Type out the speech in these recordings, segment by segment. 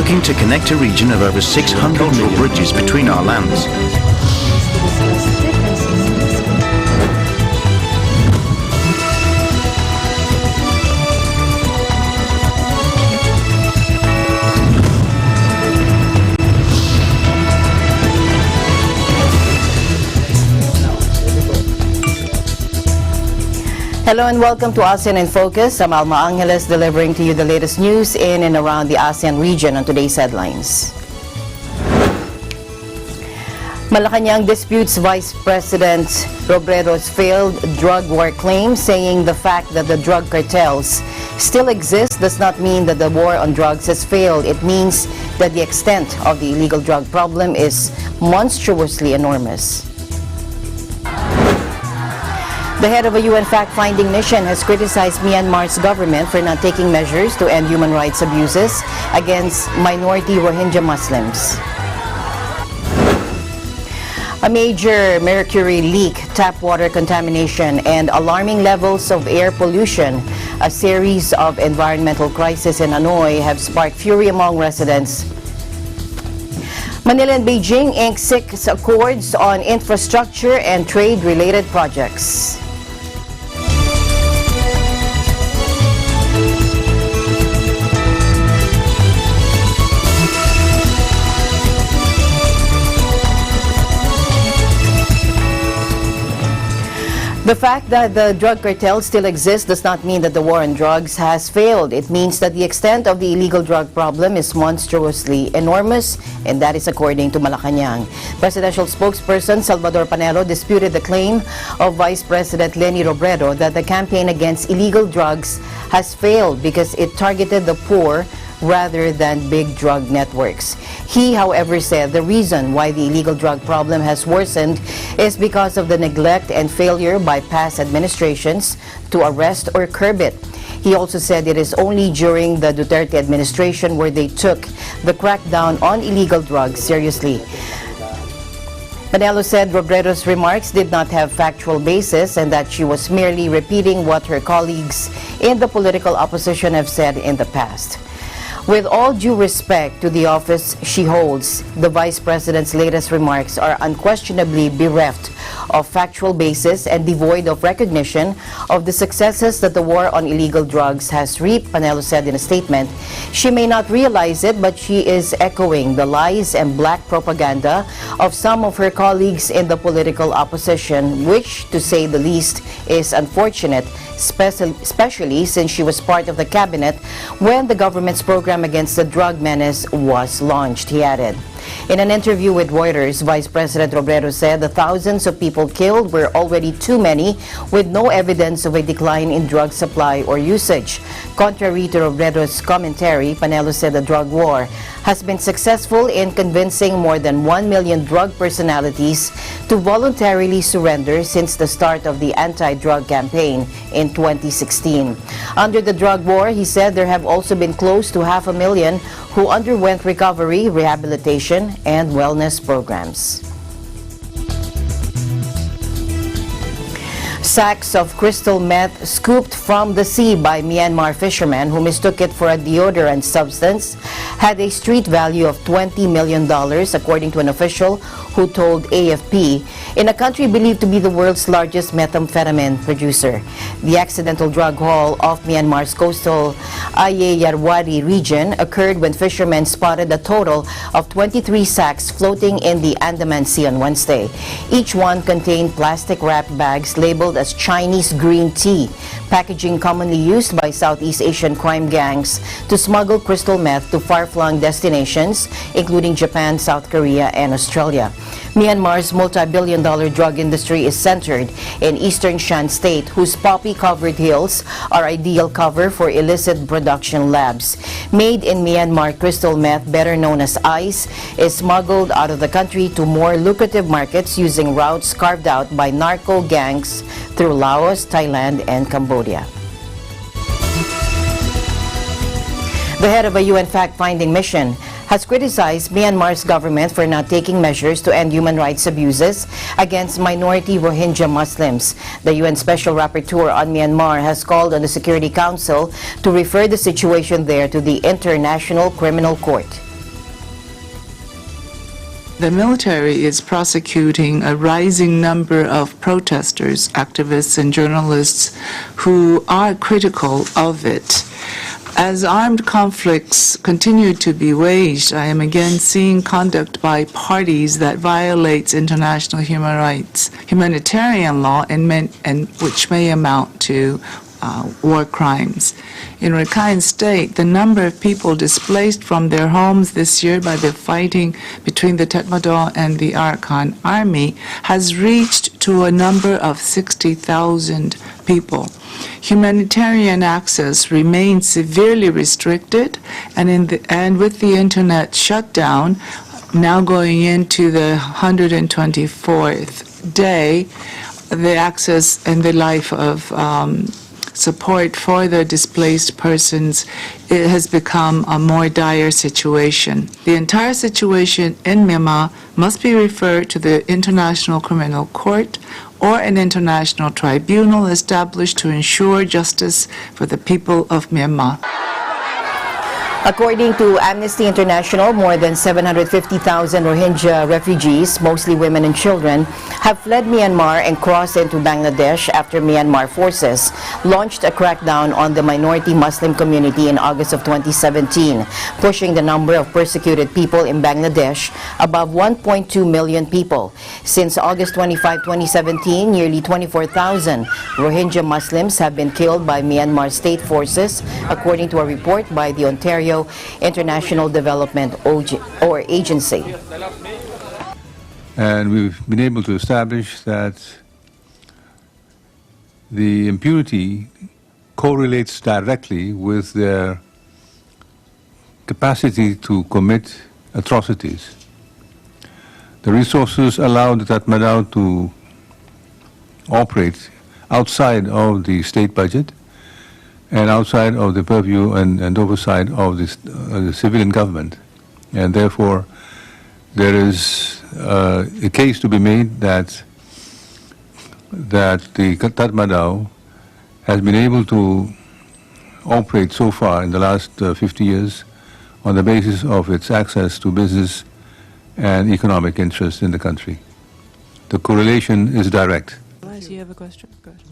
looking to connect a region of over 600 cultural bridges between our lands. Hello and welcome to ASEAN in Focus. I'm Alma Angeles, delivering to you the latest news in and around the ASEAN region on today's headlines. Malacanang disputes Vice President Robredo's failed drug war claim, saying the fact that the drug cartels still exist does not mean that the war on drugs has failed. It means that the extent of the illegal drug problem is monstrously enormous. The head of a UN fact-finding mission has criticized Myanmar's government for not taking measures to end human rights abuses against minority Rohingya Muslims. A major mercury leak, tap water contamination, and alarming levels of air pollution, a series of environmental crises in Hanoi, have sparked fury among residents. Manila and Beijing ink 6 accords on infrastructure and trade-related projects. The fact that the drug cartel still exists does not mean that the war on drugs has failed. It means that the extent of the illegal drug problem is monstrously enormous, and that is according to Malacanang. Presidential spokesperson Salvador Panelo disputed the claim of Vice President Leni Robredo that the campaign against illegal drugs has failed because it targeted the poor rather than big drug networks. He, however, said the reason why the illegal drug problem has worsened is because of the neglect and failure by past administrations to arrest or curb it. He also said it is only during the Duterte administration where they took the crackdown on illegal drugs seriously. Panelo said Robredo's remarks did not have factual basis and that she was merely repeating what her colleagues in the political opposition have said in the past. With all due respect to the office she holds, the Vice President's latest remarks are unquestionably bereft of factual basis and devoid of recognition of the successes that the war on illegal drugs has reaped, Panelo said in a statement. She may not realize it, but she is echoing the lies and black propaganda of some of her colleagues in the political opposition, which, to say the least, is unfortunate, especially since she was part of the cabinet when the government's program against the drug menace was launched, he added. In an interview with Reuters, Vice President Robredo said the thousands of people killed were already too many, with no evidence of a decline in drug supply or usage. Contrary to Robredo's commentary, Panelo said the drug war has been successful in convincing more than 1 million drug personalities to voluntarily surrender since the start of the anti-drug campaign in 2016. Under the drug war, he said there have also been close to 500,000 who underwent recovery, rehabilitation, and wellness programs. Sacks of crystal meth scooped from the sea by Myanmar fishermen who mistook it for a deodorant substance had a street value of $20 million, according to an official who told AFP, in a country believed to be the world's largest methamphetamine producer. The accidental drug haul off Myanmar's coastal Ayeyarwady region occurred when fishermen spotted a total of 23 sacks floating in the Andaman Sea on Wednesday. Each one contained plastic-wrapped bags labeled as Chinese green tea, packaging commonly used by Southeast Asian crime gangs to smuggle crystal meth to far-flung destinations, including Japan, South Korea, and Australia. Myanmar's multi-billion-dollar drug industry is centered in eastern Shan state, whose poppy-covered hills are ideal cover for illicit production labs. Made in Myanmar, crystal meth, better known as ice, is smuggled out of the country to more lucrative markets using routes carved out by narco gangs through Laos, Thailand, and Cambodia. The head of a UN fact-finding mission has criticized Myanmar's government for not taking measures to end human rights abuses against minority Rohingya Muslims. The UN Special Rapporteur on Myanmar has called on the Security Council to refer the situation there to the International Criminal Court. the military is prosecuting a rising number of protesters, activists, and journalists who are critical of it. As armed conflicts continue to be waged, I am again seeing conduct by parties that violates international human rights, humanitarian law, and which may amount to war crimes. In Rakhine State, the number of people displaced from their homes this year by the fighting between the Tatmadaw and the Arakan army has reached to a number of 60,000 people. Humanitarian access remains severely restricted, and with the internet shut down, now going into the 124th day, the access and the life of support for the displaced persons, it has become a more dire situation. The entire situation in Myanmar must be referred to the International Criminal Court or an international tribunal established to ensure justice for the people of Myanmar. According to Amnesty International, more than 750,000 Rohingya refugees, mostly women and children, have fled Myanmar and crossed into Bangladesh after Myanmar forces launched a crackdown on the minority Muslim community in August of 2017, pushing the number of persecuted people in Bangladesh above 1.2 million people. Since August 25, 2017, nearly 24,000 Rohingya Muslims have been killed by Myanmar state forces, according to a report by the Ontario International Development Agency. And we've been able to establish that the impunity correlates directly with their capacity to commit atrocities. The resources allowed the Tatmadaw to operate outside of the state budget and outside of the purview and oversight of the civilian government. And therefore, there is a case to be made that the Tatmadaw has been able to operate so far in the last 50 years on the basis of its access to business and economic interests in the country. The correlation is direct. Do you have a question? Go ahead.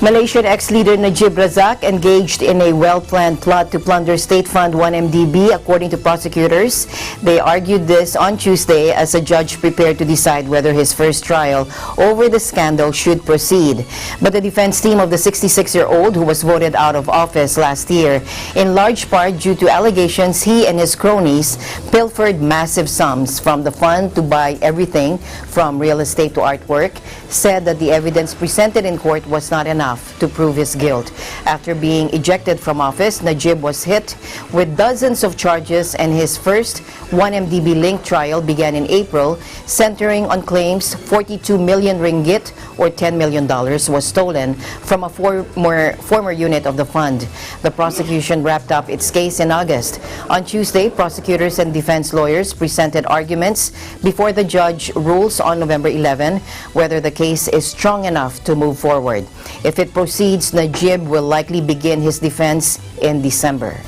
Malaysian ex-leader Najib Razak engaged in a well-planned plot to plunder State Fund 1MDB, according to prosecutors. They argued this on Tuesday as a judge prepared to decide whether his first trial over the scandal should proceed. But the defense team of the 66-year-old, who was voted out of office last year, in large part due to allegations he and his cronies pilfered massive sums from the fund to buy everything from real estate to artwork, said that the evidence presented in court was not enough to prove his guilt. After being ejected from office, Najib was hit with dozens of charges, and his first 1MDB-linked trial began in April, centering on claims 42 million ringgit or $10 million was stolen from a former unit of the fund. The prosecution wrapped up its case in August. On Tuesday, prosecutors and defense lawyers presented arguments before the judge rules on November 11 whether the case is strong enough to move forward. If it proceeds, Najib will likely begin his defense in December.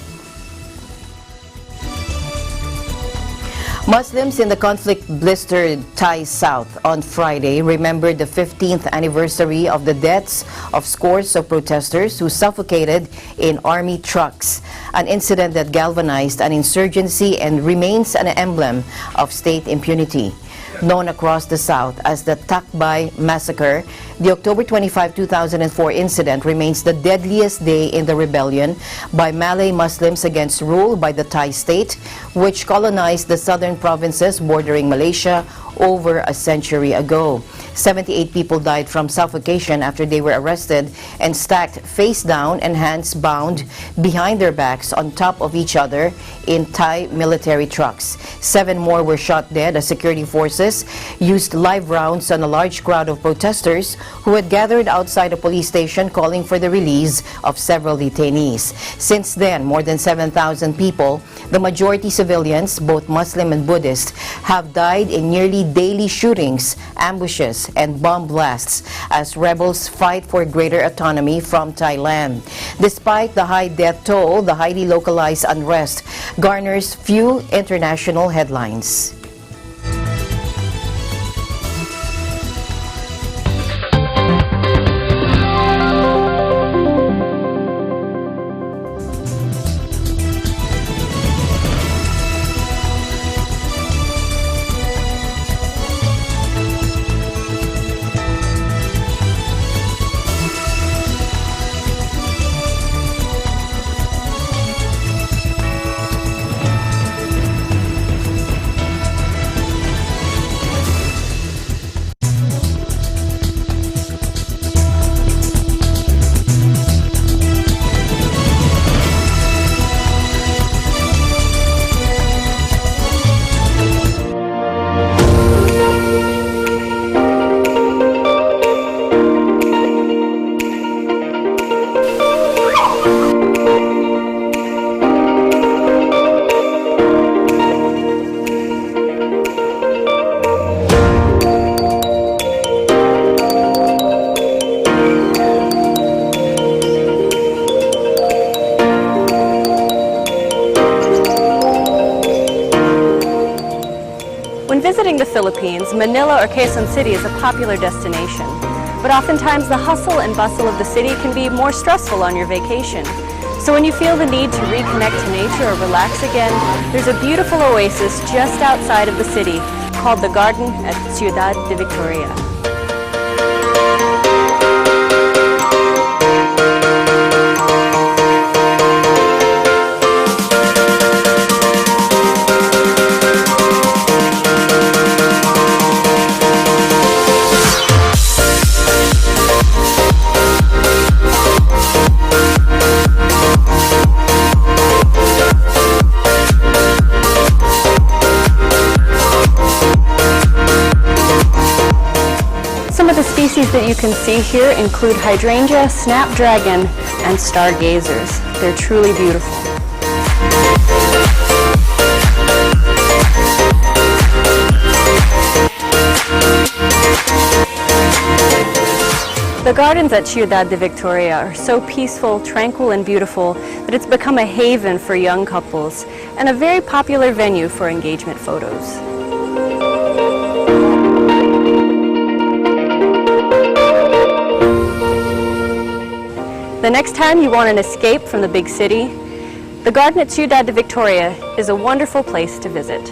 Muslims in the conflict-blistered Thai South on Friday remembered the 15th anniversary of the deaths of scores of protesters who suffocated in army trucks, an incident that galvanized an insurgency and remains an emblem of state impunity. Known across the South as the Takbay massacre, the October 25, 2004 incident remains the deadliest day in the rebellion by Malay Muslims against rule by the Thai state, which colonized the southern provinces bordering Malaysia over a century ago. 78 people died from suffocation after they were arrested and stacked face down and hands bound behind their backs on top of each other in Thai military trucks. 7 more were shot dead as security forces forces used live rounds on a large crowd of protesters who had gathered outside a police station calling for the release of several detainees. Since then, more than 7,000 people, the majority civilians, both Muslim and Buddhist, have died in nearly daily shootings, ambushes, and bomb blasts as rebels fight for greater autonomy from Thailand. Despite the high death toll, the highly localized unrest garners few international headlines. Visiting the Philippines, Manila or Quezon City is a popular destination. But oftentimes the hustle and bustle of the city can be more stressful on your vacation. So when you feel the need to reconnect to nature or relax again, there's a beautiful oasis just outside of the city called the Garden at Ciudad de Victoria. Species that you can see here include hydrangea, snapdragon, and stargazers. They're truly beautiful. The gardens at Ciudad de Victoria are so peaceful, tranquil, and beautiful that it's become a haven for young couples and a very popular venue for engagement photos. The next time you want an escape from the big city, the garden at Ciudad de Victoria is a wonderful place to visit.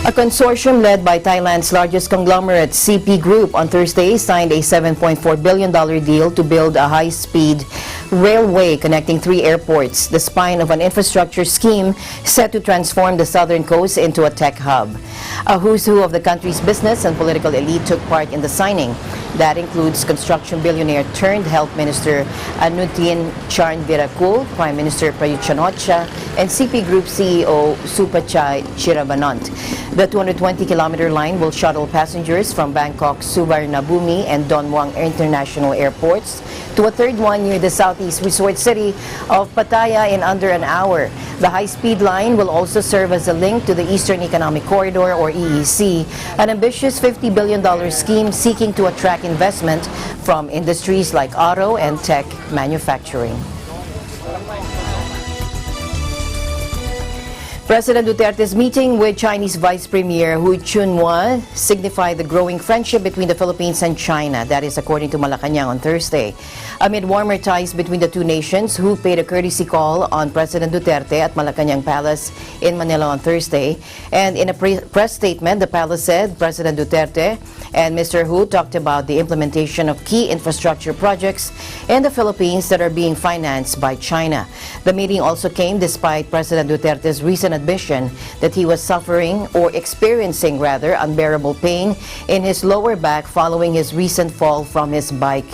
A consortium led by Thailand's largest conglomerate, CP Group, on Thursday signed a $7.4 billion deal to build a high-speed railway connecting 3 airports, the spine of an infrastructure scheme set to transform the southern coast into a tech hub. A who's who of the country's business and political elite took part in the signing. That includes construction billionaire turned health minister Anutin Charnvirakul, Prime Minister Prayut Chan-o-cha, and CP Group CEO Supachai Chirabanant. The 220-kilometer line will shuttle passengers from Bangkok's Suvarnabhumi and Don Muang International Airports to a third one near the southeast resort city of Pattaya in under an hour. The high-speed line will also serve as a link to the Eastern Economic Corridor, or EEC, an ambitious $50 billion scheme seeking to attract investment from industries like auto and tech manufacturing. President Duterte's meeting with Chinese Vice Premier Hu Chunhua signified the growing friendship between the Philippines and China. That is according to Malacanang on Thursday. Amid warmer ties between the two nations, Hu paid a courtesy call on President Duterte at Malacanang Palace in Manila on Thursday. And in a press statement, the palace said President Duterte and Mr. Hu talked about the implementation of key infrastructure projects in the Philippines that are being financed by China. The meeting also came despite President Duterte's recent admission that he was suffering or experiencing rather unbearable pain in his lower back following his recent fall from his bike.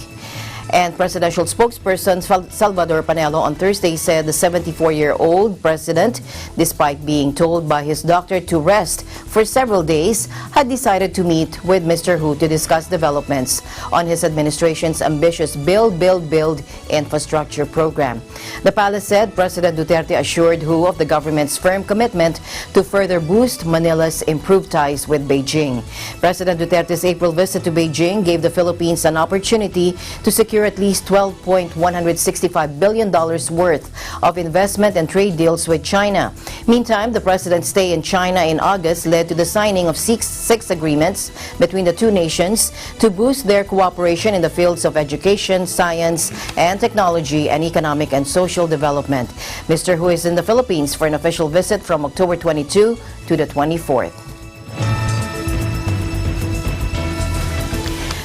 And presidential spokesperson Salvador Panelo on Thursday said the 74-year-old president, despite being told by his doctor to rest for several days, had decided to meet with Mr. Hu to discuss developments on his administration's ambitious Build, Build, Build infrastructure program. The palace said President Duterte assured Hu of the government's firm commitment to further boost Manila's improved ties with Beijing. President Duterte's April visit to Beijing gave the Philippines an opportunity to secure at least $12.165 billion worth of investment and trade deals with China. Meantime, the president's stay in China in August led to the signing of six agreements between the two nations to boost their cooperation in the fields of education, science and technology, and economic and social development. Mr. Hu is in the Philippines for an official visit from October 22 to the 24th.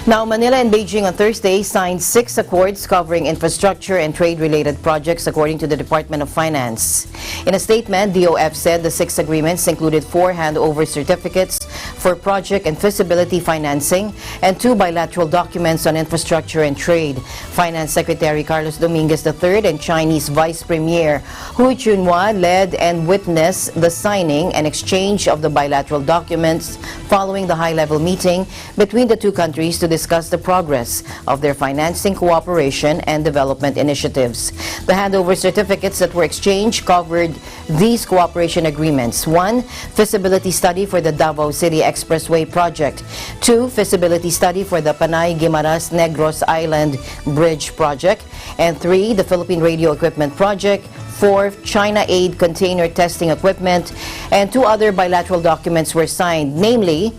Now, Manila and Beijing on Thursday signed 6 accords covering infrastructure and trade-related projects, according to the Department of Finance. In a statement, DOF said the 6 agreements included 4 handover certificates for project and feasibility financing and 2 bilateral documents on infrastructure and trade. Finance Secretary Carlos Dominguez III and Chinese Vice Premier Hu Chunhua led and witnessed the signing and exchange of the bilateral documents following the high-level meeting between the two countries to discuss the progress of their financing cooperation and development initiatives. The handover certificates that were exchanged covered these cooperation agreements. 1. Feasibility study for the Davao City Expressway project. 2. Feasibility study for the Panay-Guimaras Negros Island Bridge project. And 3. The Philippine Radio Equipment project. 4. China Aid container testing equipment. And 2 other bilateral documents were signed, namely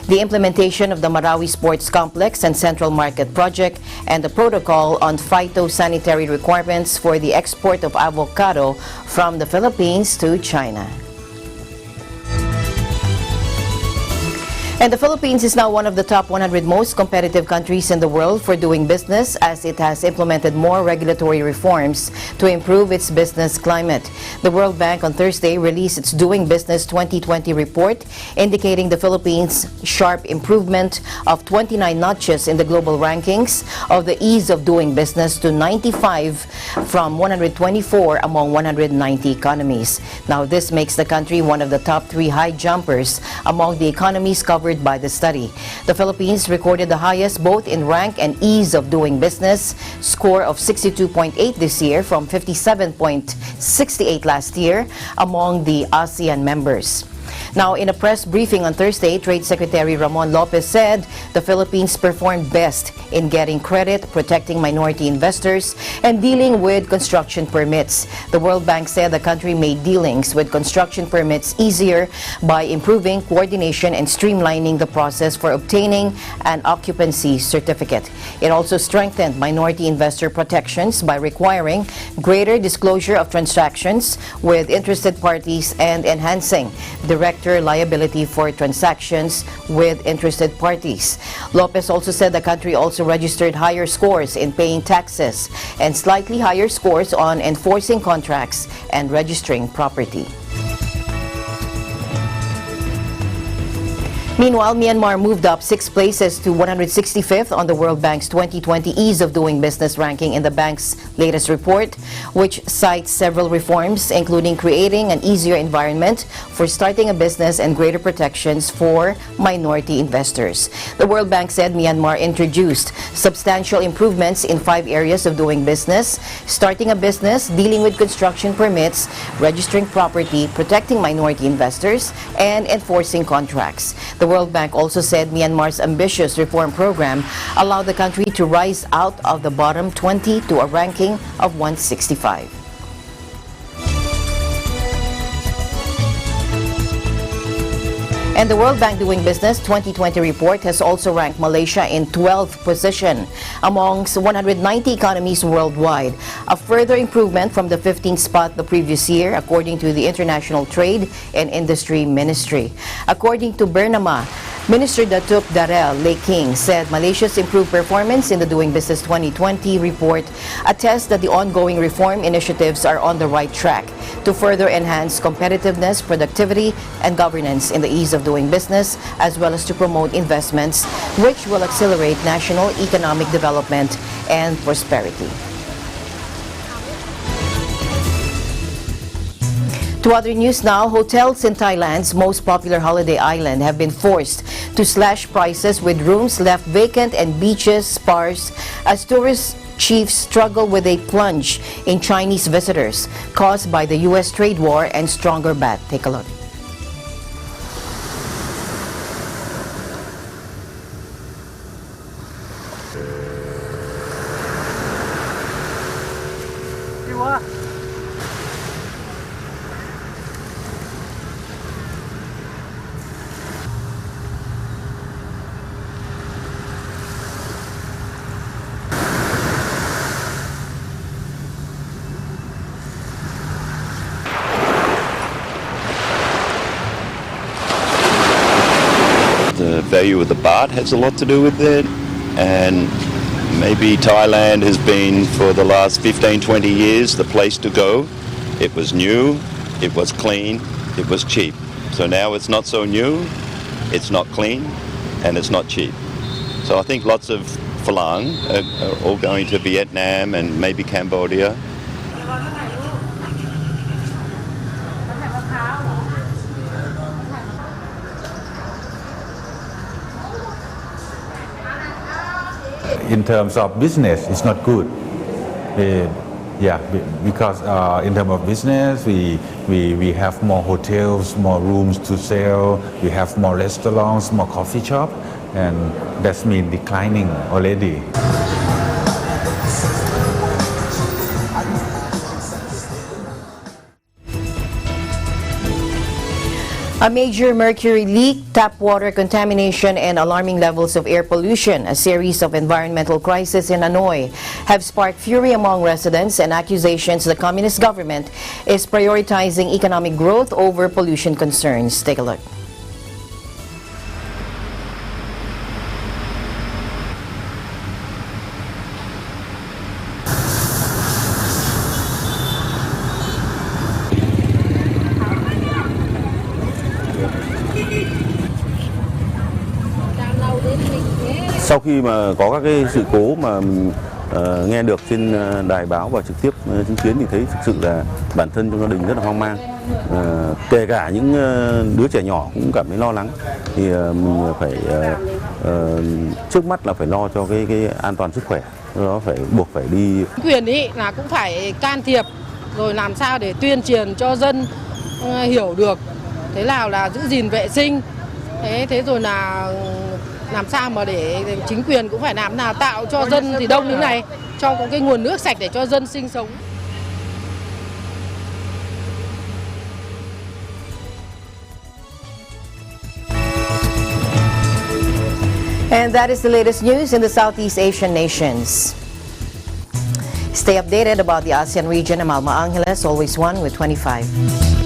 the implementation of the Marawi Sports Complex and Central Market project, and the protocol on phytosanitary requirements for the export of avocado from the Philippines to China. And the Philippines is now one of the top 100 most competitive countries in the world for doing business, as it has implemented more regulatory reforms to improve its business climate. The World Bank on Thursday released its Doing Business 2020 report, indicating the Philippines' sharp improvement of 29 notches in the global rankings of the ease of doing business to 95 from 124 among 190 economies. Now, this makes the country one of the top 3 high jumpers among the economies covered by the study. The Philippines recorded the highest both in rank and ease of doing business score of 62.8 this year from 57.68 last year among the ASEAN members. Now, in a press briefing on Thursday, Trade Secretary Ramon Lopez said the Philippines performed best in getting credit, protecting minority investors, and dealing with construction permits. The World Bank said the country made dealings with construction permits easier by improving coordination and streamlining the process for obtaining an occupancy certificate. It also strengthened minority investor protections by requiring greater disclosure of transactions with interested parties and enhancing director liability for transactions with interested parties. Lopez also said the country also registered higher scores in paying taxes and slightly higher scores on enforcing contracts and registering property. Meanwhile, Myanmar moved up 6 places to 165th on the World Bank's 2020 Ease of Doing Business ranking in the bank's latest report, which cites several reforms, including creating an easier environment for starting a business and greater protections for minority investors. The World Bank said Myanmar introduced substantial improvements in 5 areas of doing business: starting a business, dealing with construction permits, registering property, protecting minority investors, and enforcing contracts. The World Bank also said Myanmar's ambitious reform program allowed the country to rise out of the bottom 20 to a ranking of 165. And the World Bank Doing Business 2020 report has also ranked Malaysia in 12th position amongst 190 economies worldwide, a further improvement from the 15th spot the previous year, according to the International Trade and Industry Ministry. According to Bernama, Minister Datuk Darrell Lay King said Malaysia's improved performance in the Doing Business 2020 report attests that the ongoing reform initiatives are on the right track to further enhance competitiveness, productivity, and governance in the ease of doing business, as well as to promote investments which will accelerate national economic development and prosperity. To other news now, hotels in Thailand's most popular holiday island have been forced to slash prices, with rooms left vacant and beaches sparse as tourist chiefs struggle with a plunge in Chinese visitors caused by the U.S. trade war and stronger baht. Take a look. The value of the baht has a lot to do with it, and maybe Thailand has been for the last 15-20 years the place to go. It was new, it was clean, it was cheap. So now it's not so new, it's not clean, and it's not cheap. So I think lots of Falang are all going to Vietnam and maybe Cambodia. In terms of business, it's not good. Because in terms of business, we have more hotels, more rooms to sell, we have more restaurants, more coffee shop, and that's mean declining already. A major mercury leak, tap water contamination, and alarming levels of air pollution, a series of environmental crises in Hanoi, have sparked fury among residents and accusations the communist government is prioritizing economic growth over pollution concerns. Take a look. Sau khi mà có các cái sự cố mà nghe được trên đài báo và trực tiếp chứng kiến thì thấy thực sự là bản thân trong gia đình rất là hoang mang. Kể cả những đứa trẻ nhỏ cũng cảm thấy lo lắng. Thì mình phải trước mắt là phải lo cho cái an toàn sức khỏe. Do đó phải buộc phải đi. Quyền ý là cũng phải can thiệp rồi làm sao để tuyên truyền cho dân hiểu được thế nào là giữ gìn vệ sinh. Thế rồi là làm sao mà để chính quyền cũng phải làm nào tạo cho dân thì đông như này, cho có cái nguồn nước sạch để cho dân sinh sống. And that is the latest news in the Southeast Asian nations. Stay updated about the ASEAN region. I'm Alma Angeles, always one with 25.